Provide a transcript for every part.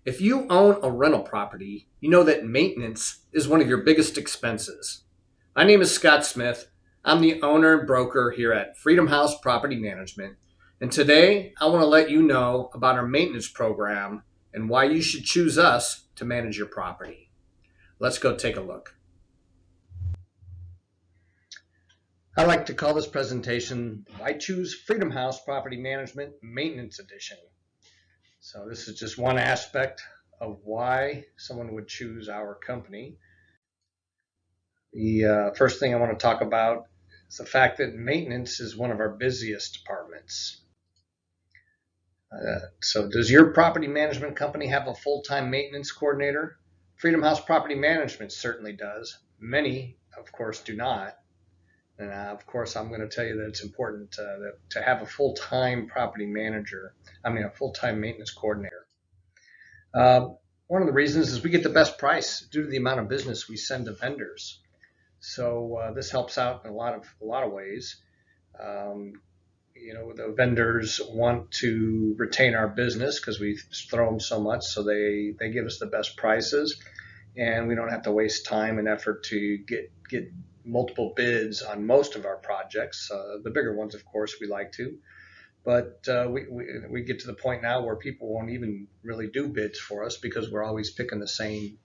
If you own a rental property, you know that maintenance is one of your biggest expenses. My name is Scott Smith. I'm the owner and broker here at Freedom House Property Management. And today I want to let you know about our maintenance program and why you should choose us to manage your property. Let's go take a look. I like to call this presentation, I Choose Freedom House Property Management Maintenance Edition. So this is just one aspect of why someone would choose our company. The first thing I want to talk about is the fact that maintenance is one of our busiest departments. So does your property management company have a full-time maintenance coordinator? Freedom House Property Management certainly does. Many, of course, do not. And of course, I'm going to tell you that it's important to have a full-time property manager, a full-time maintenance coordinator. Uh, One of the reasons is we get the best price due to the amount of business we send to vendors. So this helps out in a lot of ways. Um, the vendors want to retain our business because we throw them so much, so they give us the best prices, and we don't have to waste time and effort to get multiple bids on most of our projects. The bigger ones, of course, we like to. But we get to the point now where people won't even really do bids for us because we're always picking the same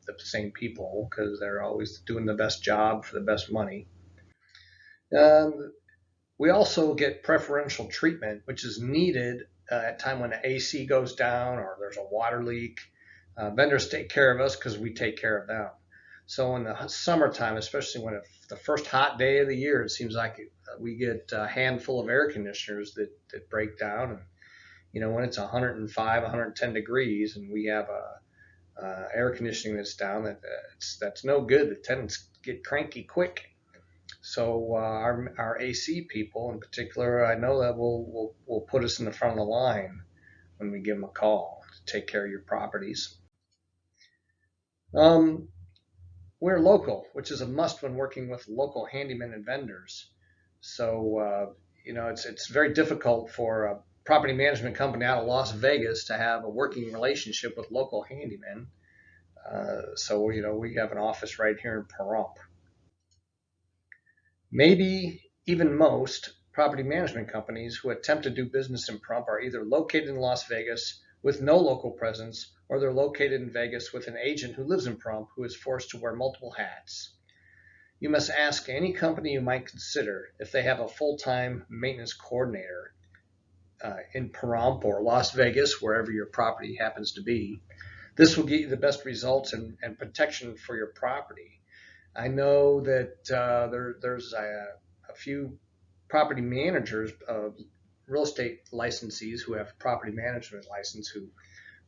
people because they're always doing the best job for the best money. We also get preferential treatment, which is needed at time when the AC goes down or there's a water leak. Vendors take care of us because we take care of them. So in the summertime, especially when the first hot day of the year, it seems like we get a handful of air conditioners that break down. And when it's 105, 110 degrees, and we have air conditioning that's down, that's no good. The tenants get cranky quick. So our AC people, in particular, I know that will put us in the front of the line when we give them a call to take care of your properties. We're local, which is a must when working with local handymen and vendors. So it's very difficult for a property management company out of Las Vegas to have a working relationship with local handymen. So we have an office right here in Pahrump. Maybe even most property management companies who attempt to do business in Pahrump are either located in Las Vegas with no local presence, or they're located in Vegas with an agent who lives in Pahrump who is forced to wear multiple hats. You must ask any company you might consider if they have a full-time maintenance coordinator in Pahrump or Las Vegas, wherever your property happens to be. This will get you the best results and protection for your property. I know that there's a few property managers, real estate licensees who have property management license who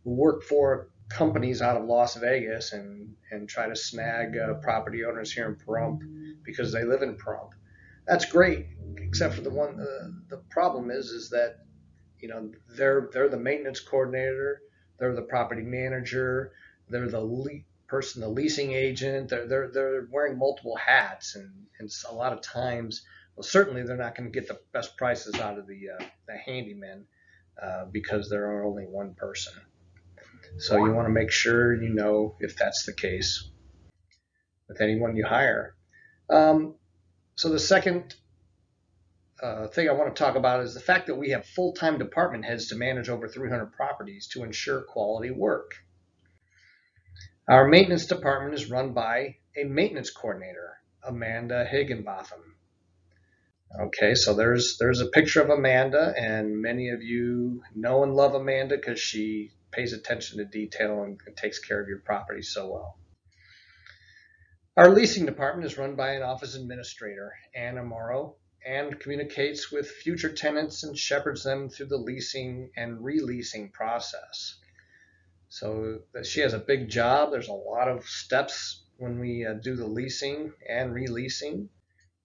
work for companies out of Las Vegas and try to snag property owners here in Pahrump because they live in Pahrump. That's great, except for the problem is that they're the maintenance coordinator, they're the property manager, they're the leasing agent. They're wearing multiple hats, and a lot of times, well, certainly they're not going to get the best prices out of the handyman because they're only one person. So you want to make sure you know if that's the case with anyone you hire. So the second thing I want to talk about is the fact that we have full-time department heads to manage over 300 properties to ensure quality work. Our maintenance department is run by a maintenance coordinator, Amanda Higginbotham. Okay, so there's a picture of Amanda, and many of you know and love Amanda because she pays attention to detail and takes care of your property so well. Our leasing department is run by an office administrator, Anna Morrow, and communicates with future tenants and shepherds them through the leasing and releasing process. So she has a big job. There's a lot of steps when we do the leasing and releasing.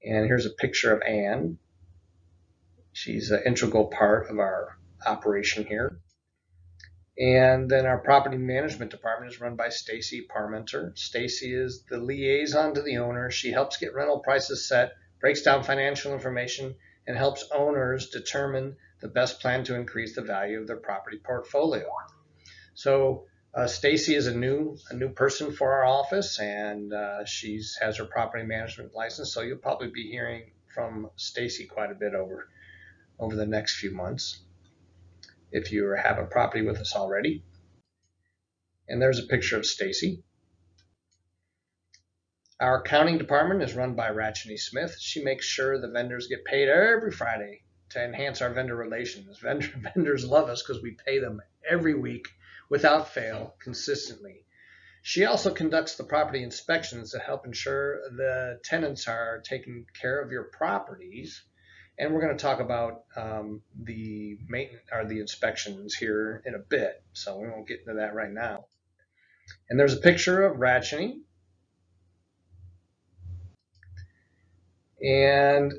And here's a picture of Anne. She's an integral part of our operation here. And then our property management department is run by Stacy Parmenter. Stacy is the liaison to the owner. She helps get rental prices set, breaks down financial information, and helps owners determine the best plan to increase the value of their property portfolio. So Stacy is a new person for our office, and she has her property management license. So you'll probably be hearing from Stacy quite a bit over the next few months if you have a property with us already. And there's a picture of Stacy. Our accounting department is run by Ratcheny Smith. She makes sure the vendors get paid every Friday to enhance our vendor relations. Vendors love us because we pay them every week without fail, consistently. She also conducts the property inspections to help ensure the tenants are taking care of your properties. And we're going to talk about the maintenance or the inspections here in a bit, so we won't get into that right now. And there's a picture of Ratcheny. And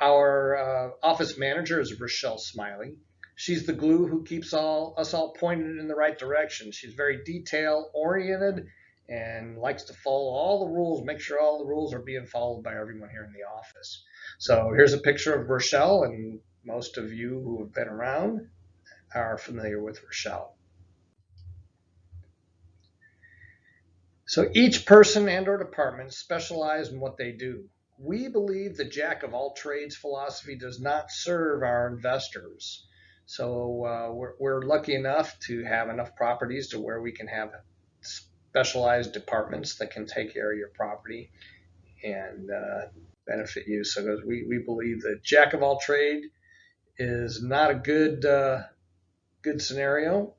our office manager is Rochelle Smiley. She's the glue who keeps us all pointed in the right direction. She's very detail oriented and likes to follow all the rules, make sure all the rules are being followed by everyone here in the office. So here's a picture of Rochelle, and most of you who have been around are familiar with Rochelle. So each person and or department specialize in what they do. We believe the jack of all trades philosophy does not serve our investors. So we're lucky enough to have enough properties to where we can have specialized departments that can take care of your property and benefit you. So we believe that jack of all trade is not a good scenario.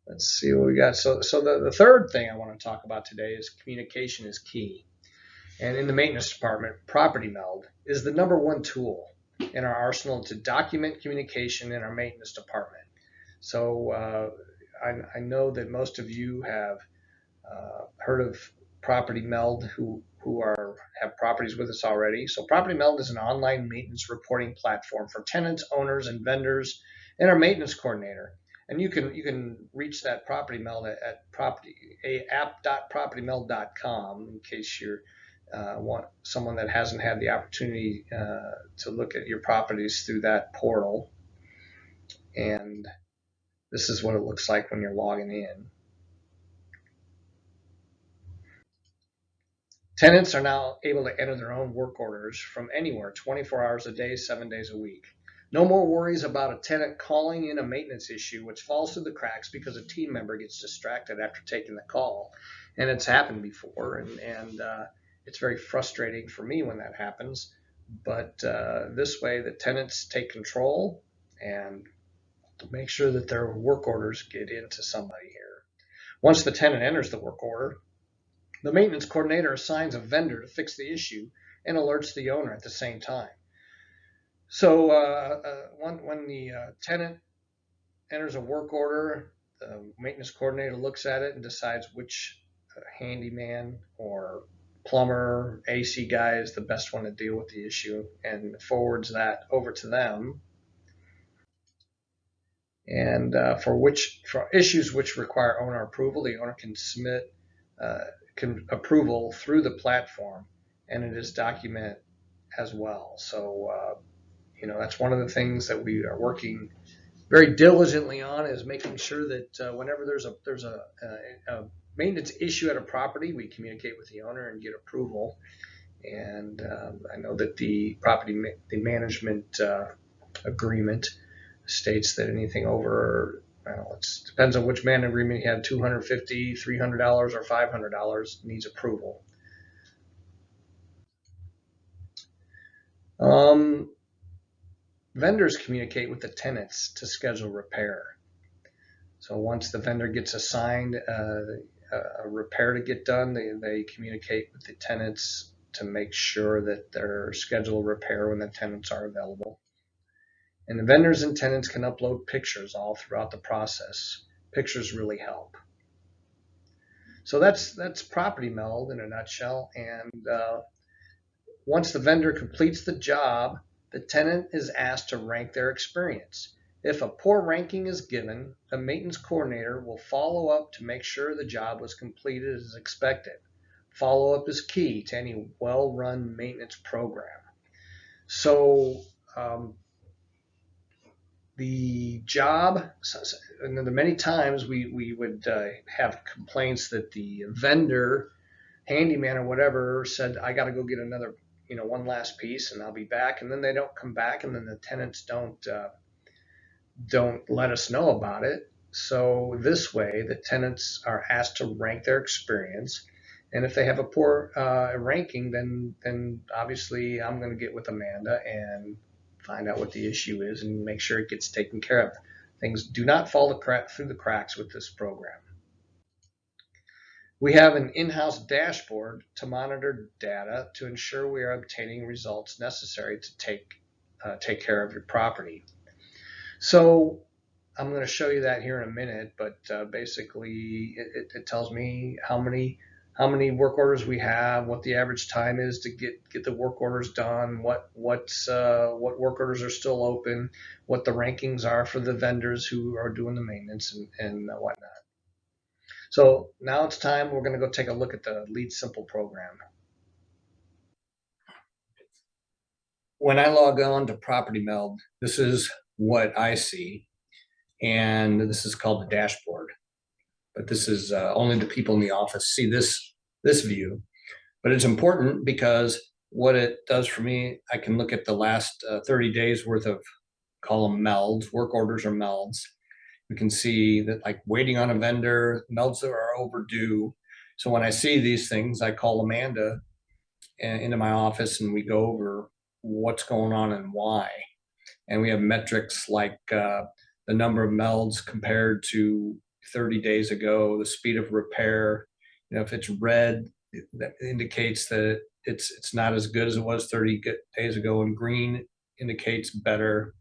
Let's see what we got. So the third thing I want to talk about today is communication is key. And in the maintenance department, Property Meld is the number one tool in our arsenal to document communication in our maintenance department. So I know that most of you have heard of Property Meld who have properties with us already. So Property Meld is an online maintenance reporting platform for tenants, owners, and vendors, and our maintenance coordinator. And you can reach that Property Meld at app.propertymeld.com in case you're want someone that hasn't had the opportunity to look at your properties through that portal. And this is what it looks like when you're logging in. Tenants are now able to enter their own work orders from anywhere 24 hours a day, 7 days a week. No more worries about a tenant calling in a maintenance issue which falls through the cracks because a team member gets distracted after taking the call. And it's happened before, and it's very frustrating for me when that happens. But this way, the tenants take control and make sure that their work orders get into somebody here. Once the tenant enters the work order, the maintenance coordinator assigns a vendor to fix the issue and alerts the owner at the same time. So when the tenant enters a work order, the maintenance coordinator looks at it and decides which handyman or plumber, AC guy is the best one to deal with the issue and forwards that over to them. And for issues which require owner approval, the owner can submit approval through the platform, and it is documented as well. So that's one of the things that we are working very diligently on, is making sure that whenever there's a maintenance issue at a property, we communicate with the owner and get approval. And I know that the management agreement states that anything over, well, it depends on which management agreement you have, $250, $300, or $500 needs approval. Vendors communicate with the tenants to schedule repair. So once the vendor gets assigned a repair to get done, they communicate with the tenants to make sure that they're scheduled repair when the tenants are available. And the vendors and tenants can upload pictures all throughout the process. Pictures really help. So that's Property Meld in a nutshell. And once the vendor completes the job, the tenant is asked to rank their experience. If a poor ranking is given, the maintenance coordinator will follow up to make sure the job was completed as expected. Follow-up is key to any well-run maintenance program. So The job, and the many times we would have complaints that the vendor, handyman or whatever said, I got to go get another, one last piece and I'll be back. And then they don't come back, and then the tenants don't let us know about it. So this way, the tenants are asked to rank their experience, and if they have a poor ranking, then obviously I'm going to get with Amanda and find out what the issue is and make sure it gets taken care of. Things do not fall through the cracks with this program. We have an in-house dashboard to monitor data to ensure we are obtaining results necessary to take care of your property. So I'm going to show you that here in a minute, but basically it tells me how many work orders we have, what the average time is to get the work orders done, what work orders are still open, what the rankings are for the vendors who are doing the maintenance and whatnot. So now it's time. We're going to go take a look at the Lead Simple program. When I log on to Property Meld, this is what I see, and this is called the dashboard. But this is only the people in the office see this view. But it's important because what it does for me, I can look at the last 30 days worth of, call them melds, work orders or melds. We can see that, like, waiting on a vendor, melds that are overdue. So when I see these things, I call Amanda into my office and we go over what's going on and why. And we have metrics like the number of melds compared to 30 days ago, the speed of repair. If it's red, that indicates that it's not as good as it was 30 days ago, and green indicates better.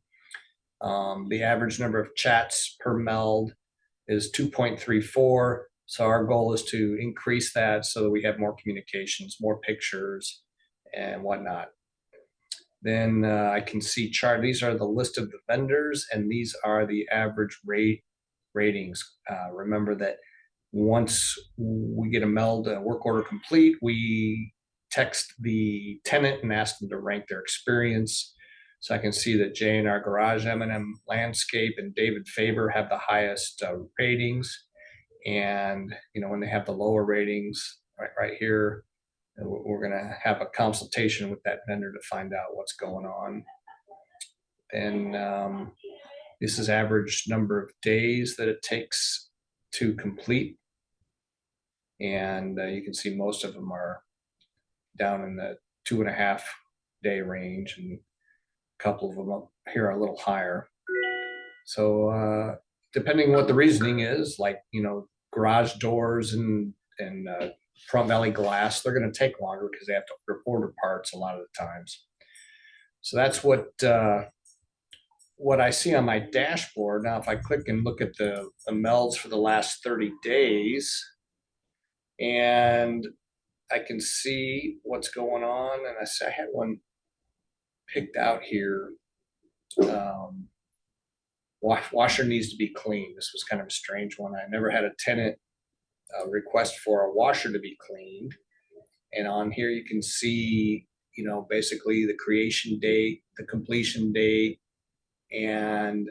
The average number of chats per meld is 2.34. So our goal is to increase that so that we have more communications, more pictures, and whatnot. Then I can see chart. These are the list of the vendors, and these are the average ratings. Remember that once we get a meld work order complete, we text the tenant and ask them to rank their experience. So I can see that J&R Garage, M&M Landscape, and David Faber have the highest ratings. And when they have the lower ratings, right here, we're going to have a consultation with that vendor to find out what's going on. And this is average number of days that it takes to complete. And you can see most of them are down in the 2.5 day range, and a couple of them up here are a little higher. So depending what the reasoning is, like, garage doors and Front Valley glass, they're going to take longer because they have to order parts a lot of the times. So that's what I see on my dashboard. Now, if I click and look at the melds for the last 30 days, and I can see what's going on, and I had one picked out here. Washer needs to be cleaned. This was kind of a strange one. I never had a tenant request for a washer to be cleaned. And on here you can see, basically the creation date, the completion date, and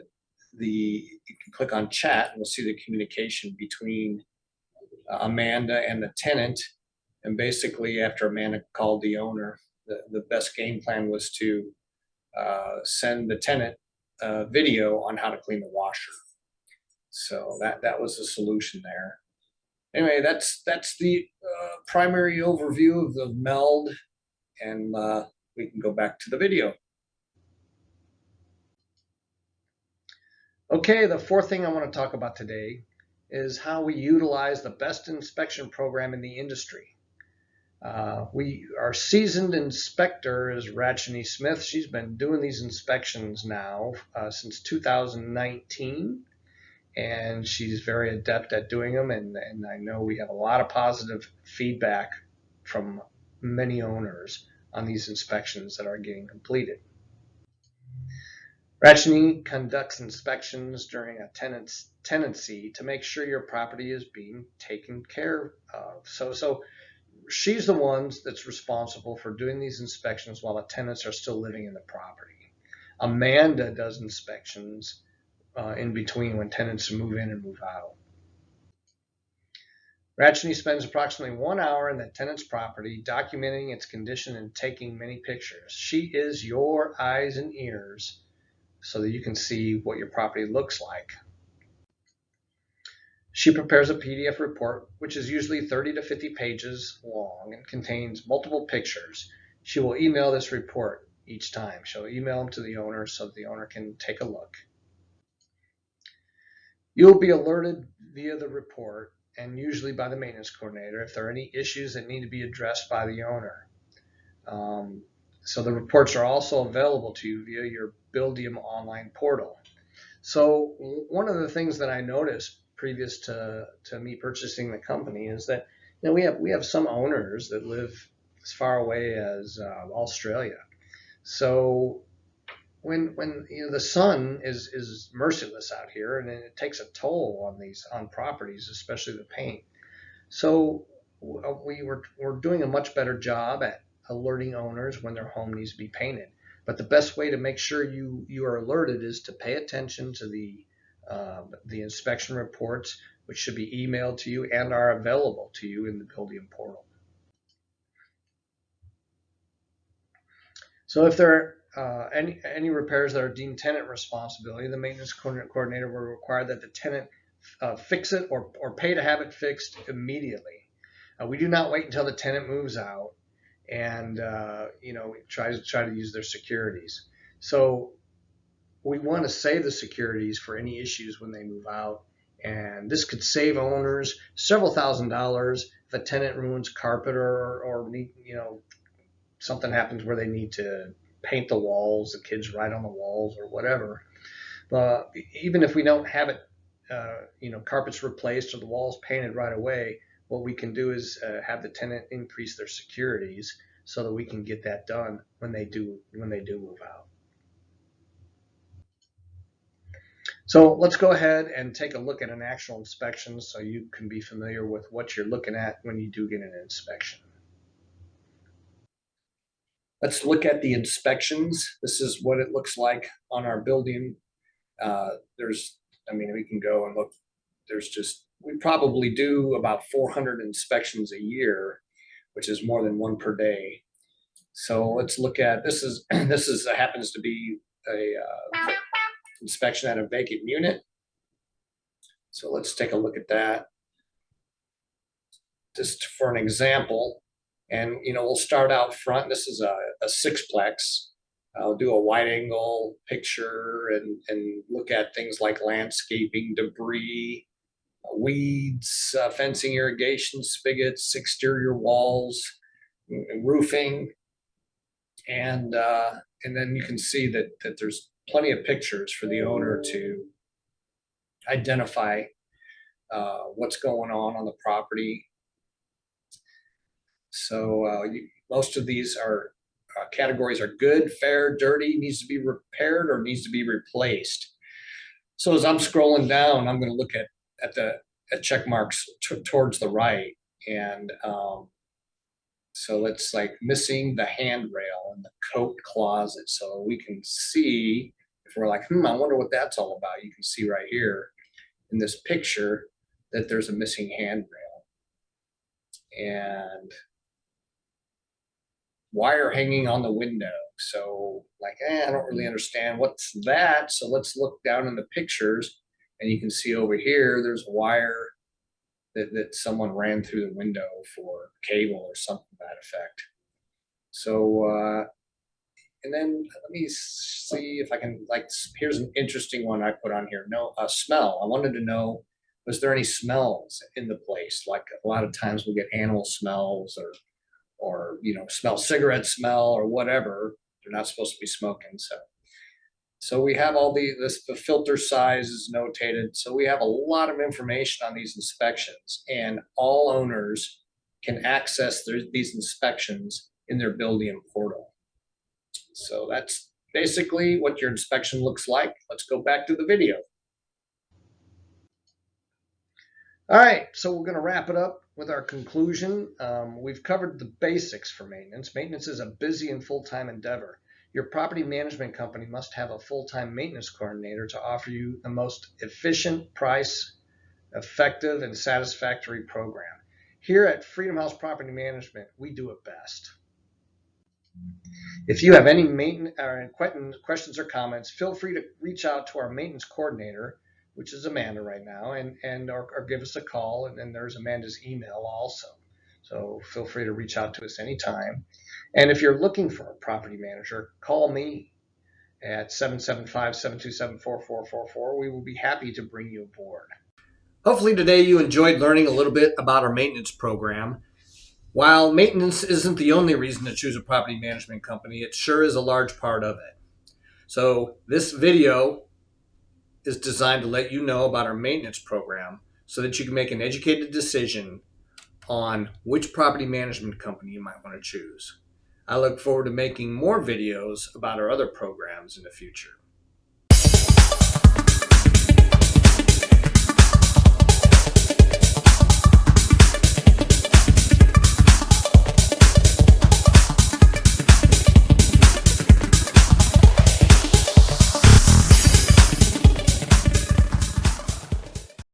you can click on chat and we'll see the communication between Amanda and the tenant. And basically, after Amanda called the owner, the best game plan was to send the tenant a video on how to clean the washer. So that was the solution there. Anyway, that's the primary overview of the Meld, and we can go back to the video. Okay, the fourth thing I want to talk about today is how we utilize the best inspection program in the industry. Our seasoned inspector is Rachni Smith. She's been doing these inspections now since 2019, and she's very adept at doing them. And I know we have a lot of positive feedback from many owners on these inspections that are getting completed. Rachni conducts inspections during a tenancy to make sure your property is being taken care of. So she's the one that's responsible for doing these inspections while the tenants are still living in the property. Amanda does inspections in between when tenants move in and move out. Ratchney spends approximately 1 hour in the tenant's property, documenting its condition and taking many pictures. She is your eyes and ears so that you can see what your property looks like. She prepares a PDF report, which is usually 30 to 50 pages long and contains multiple pictures. She will email this report each time. She'll email them to the owner so the owner can take a look. You'll be alerted via the report and usually by the maintenance coordinator if there are any issues that need to be addressed by the owner. So the reports are also available to you via your Buildium online portal. So one of the things that I noticed previous to me purchasing the company is that we have some owners that live as far away as Australia. So when the sun is merciless out here, and it takes a toll on properties, especially the paint. So we're doing a much better job at alerting owners when their home needs to be painted. But the best way to make sure you are alerted is to pay attention to the inspection reports, which should be emailed to you and are available to you in the Buildium portal. So if there are any repairs that are deemed tenant responsibility, the maintenance coordinator will require that the tenant fix it or pay to have it fixed immediately. We do not wait until the tenant moves out and try to use their securities. So we want to save the securities for any issues when they move out, and this could save owners several $1,000s if a tenant ruins carpet or something happens where they need to paint the walls, the kids write on the walls or whatever. But even if we don't have it, carpets replaced or the walls painted right away, what we can do is have the tenant increase their securities so that we can get that done when they do move out. So let's go ahead and take a look at an actual inspection so you can be familiar with what you're looking at when you do get an inspection. Let's look at the inspections. This is what it looks like on our building. We can go and look. We probably do about 400 inspections a year, which is more than one per day. So let's look at this. Happens to be a inspection at a vacant unit. So let's take a look at that, just for an example. And we'll start out front. This is a sixplex. I'll do a wide angle picture and look at things like landscaping, debris, weeds, fencing, irrigation, spigots, exterior walls, roofing, and then you can see that there's plenty of pictures for the owner to identify what's going on the property. So most of these are categories are good, fair, dirty, needs to be repaired, or needs to be replaced. So as I'm scrolling down, I'm going to look at check marks towards the right, and so it's like missing the handrail and the coat closet. So we can see, if we're like, I wonder what that's all about. You can see right here in this picture that there's a missing handrail and wire hanging on the window. So like, I don't really understand what's that. So let's look down in the pictures, and you can see over here, there's a wire that someone ran through the window for cable or something to that effect. So, and then let me see if I can, here's an interesting one I put on here. No, smell. I wanted to know, was there any smells in the place? Like a lot of times we get animal smells or smell cigarette smell or whatever. They're not supposed to be smoking. So we have all the filter size is notated. So we have a lot of information on these inspections, and all owners can access these inspections in their Buildium portal. So that's basically what your inspection looks like. Let's go back to the video. All right, so we're going to wrap it up with our conclusion. We've covered the basics for maintenance. Maintenance is a busy and full-time endeavor. Your property management company must have a full-time maintenance coordinator to offer you the most efficient, price, effective, and satisfactory program. Here at Freedom House Property Management, we do it best. If you have any maintenance or questions or comments, feel free to reach out to our maintenance coordinator, which is Amanda right now, and or give us a call. And then there's Amanda's email also. So feel free to reach out to us anytime. And if you're looking for a property manager, call me at 775-727-4444. We will be happy to bring you aboard. Hopefully today you enjoyed learning a little bit about our maintenance program. While maintenance isn't the only reason to choose a property management company, it sure is a large part of it. So this video is designed to let you know about our maintenance program so that you can make an educated decision on which property management company you might want to choose. I look forward to making more videos about our other programs in the future.